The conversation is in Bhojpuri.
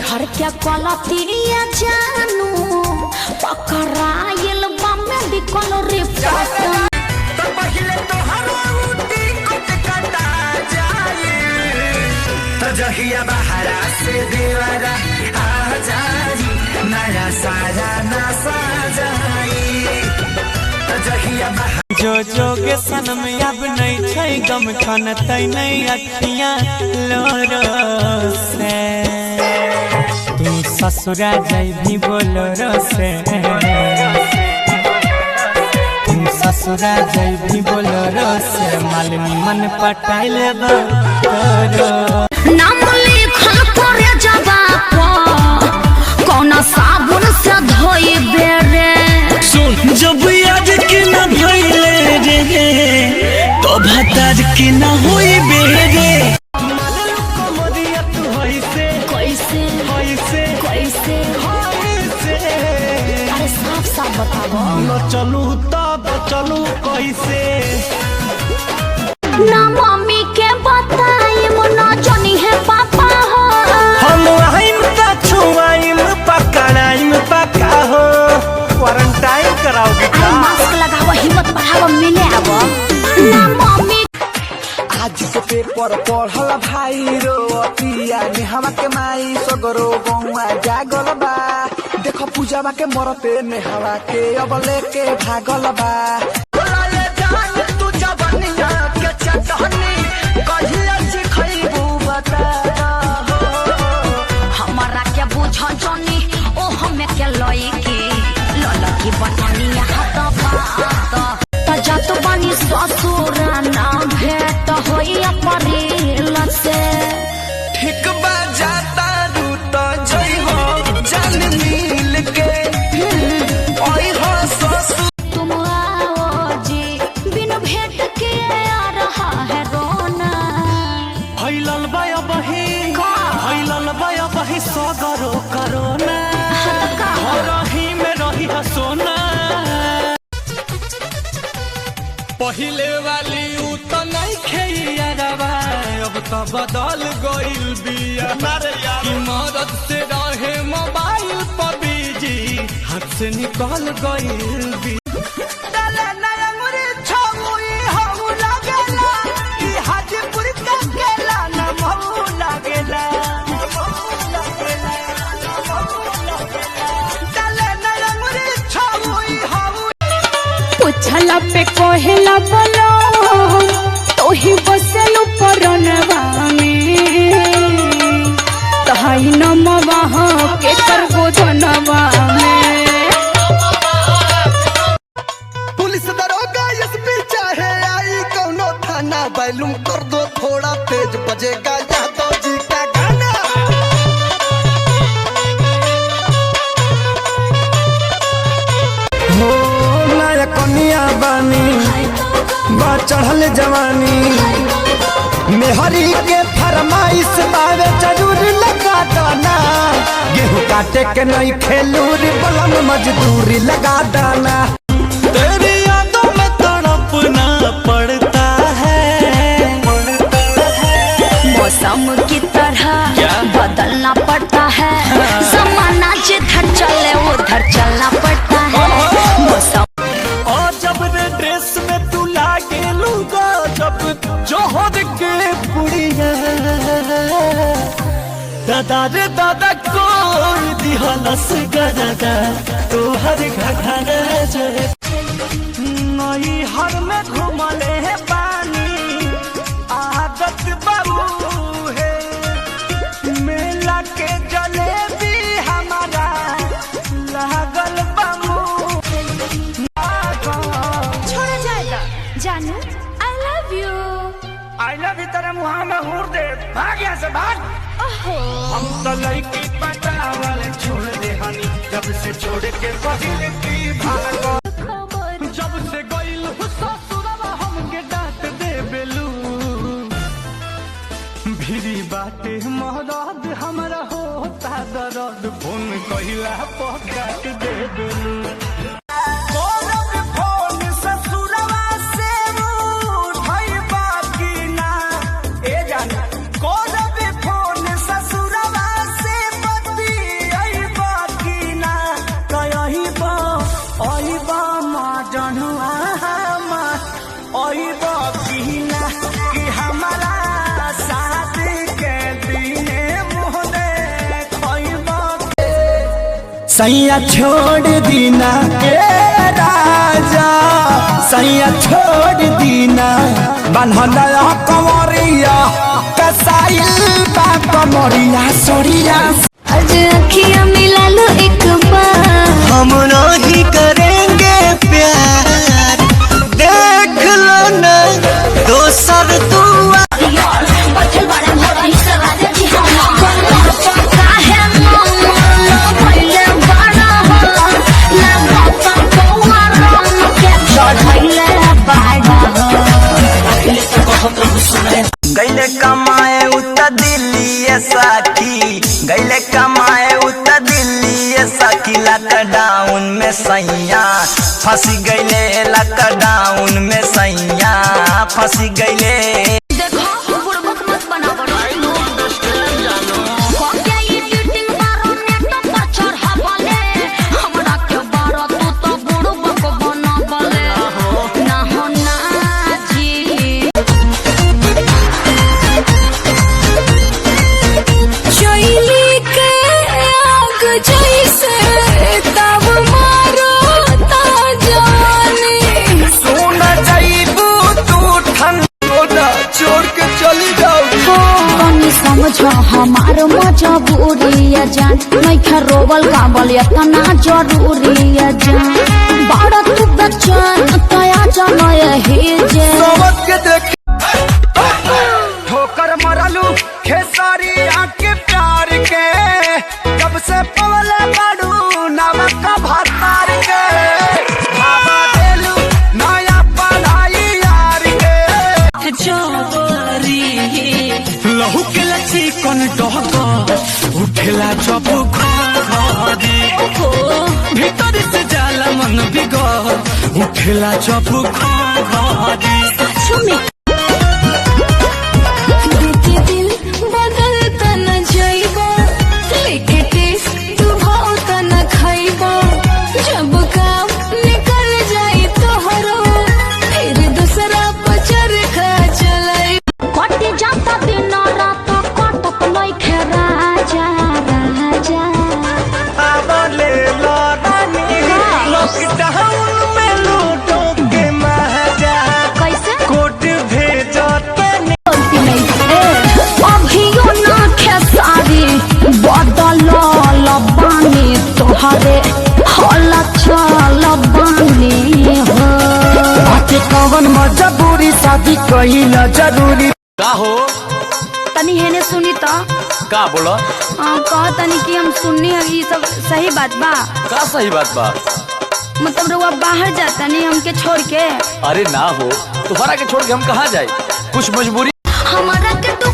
घर के कलतिया जानू पकड़ाइल बामे बिकल रिपोर्ट जहिया बहरा से दीवारा आ जाई नया सारा नसा जाई जहिया जो जोगे सनम अब नहीं छै गम खान तै नहीं अखियां लोरो से तू ससुरा जाई भी बोलोरो से तू ससुरा जाई भी बोलोरो से मालनी मन पटाई लेबो तोरो नाम लिखल करे जवाब कौन साबुन से धोई बेरे सुन जब याद के न भइले रे तो भतार के न होई बेरे कमरिया तू होइसे कैसे होइसे कैसे होइसे अरे साफ साफ बताओ न चलू तब चलू कैसे ना मम्मी के बताई ना जानी है पापा हो हम आइम ता छुआइम पकड़ाइम पका हो क्वारंटाइन कराओगे अरे मास्क लगाओ हिम्मत बढ़ाओ मिले अब ना मम्मी आज के पेपर पढ़ल भाई रो अतिया नेहवा के माई सगरो गौआ जागल बा देखो पूजावा के मरते नेहवा के अब लेके भागल बा हमारा क्या बुझ जानी ओ हमें क्या लई की ललकी बटनिया हाथ बात तजा तो बानी ससुर ना भेट होई अपरिल से ठीक बा जाता रू तो जई हो जान मिल के ओई हो ससुर तुम आओ जी बिन भेंट के आ रहा है रोना भइलल बया बही भइलल बया बही सगरो करोना रही में रही है सोना पहिले वाली उ तो नहीं खेइया रवा अब तो बदल गइल बिया कि मदद से रहे मोबाइल पर बिजी हाथ से निकल गइल बिया पूछला पे कोहेला बोलो तो ही बसलू परनवा में तहाई नमवा के करबो धनवा में पुलिस दरोगा एसपी चाहे आई कौनो थाना बैलूम कर दो थोड़ा तेज बजेगा यादव जी का गाना हो नया कनिया बानी बा चढ़ल जवानी मेहरी के फरमाइश बावे जरूर लगा दाना गेहूं काटे के नहीं खेलूर बलम मजदूरी लगा दाना तेरी यादों में तड़पना पड़ता है मौसम की तरह बदलना पड़ता है जमाना जिधर चले उधर चलना पड़ता है मौसम और जब रे ड्रेस में तू लागे लूगा जब जोहर के पुड़िया दादा रे दादा कोई दिहलस गदा तू हर घघना जे नई हर में घुमले है पानी आदत बाबू है मेला के जलेबी हमारा लागल बाबू छोड़ा जाएगा जानू आई लव यू तेरे मुँह में हूर दे भाग यहाँ से भाग हम तो लड़की पटावल छोड़ दे हनी जब से छोड़ के पहिले की भागो जब से गइल ससुरवा हमके डांट दे बेलू भिरी बाटे महराद हमरा होता दर्द फोन कहिला पकाट दे बेलू सैया छोड़ दीना ए राजा, सैया छोड़ दीना बन्हला कमरिया कसाइल बा कमरिया सोरिया। आज अखियां मिला लो एक बार, हम नहीं करेंगे प्यार, देख लो ना दोसर दुआ। गैले कमाए उतर दिल्ली सखी, गैले कमाए उतर दिल्ली सखी। लॉकडाउन में सैया फंसी गैले, लॉकडाउन में सैया फंसी गैले। समझो हमार मजबूरी जान, नहीं रोवल काबल इतना जरूरी जान। बड़ा तू बच्चन तया जानो यही जे ठोकर मरलू खेसारी आके प्यार के, जब से पवले बड़ू नमक भतार के। भावा देलू नया पढ़ाई यार के, लहू के लची कौन डहका उठेला जब घादी, भीतर से जाला मन बिगड़ उठेला जब घादी। कवन मजबूरी शादी कहिला जरूरी का हो? तनी हेने सुनी तो का बोलो? कह तनी कि हम सुननी है ये सब सही बात बा? का सही बात बा? मतलब रउआ बाहर जाता नहीं हमके छोड़ के? अरे ना हो, तुम्हारा के छोड़ के हम कहाँ जाए? कुछ मजबूरी हमारा के तो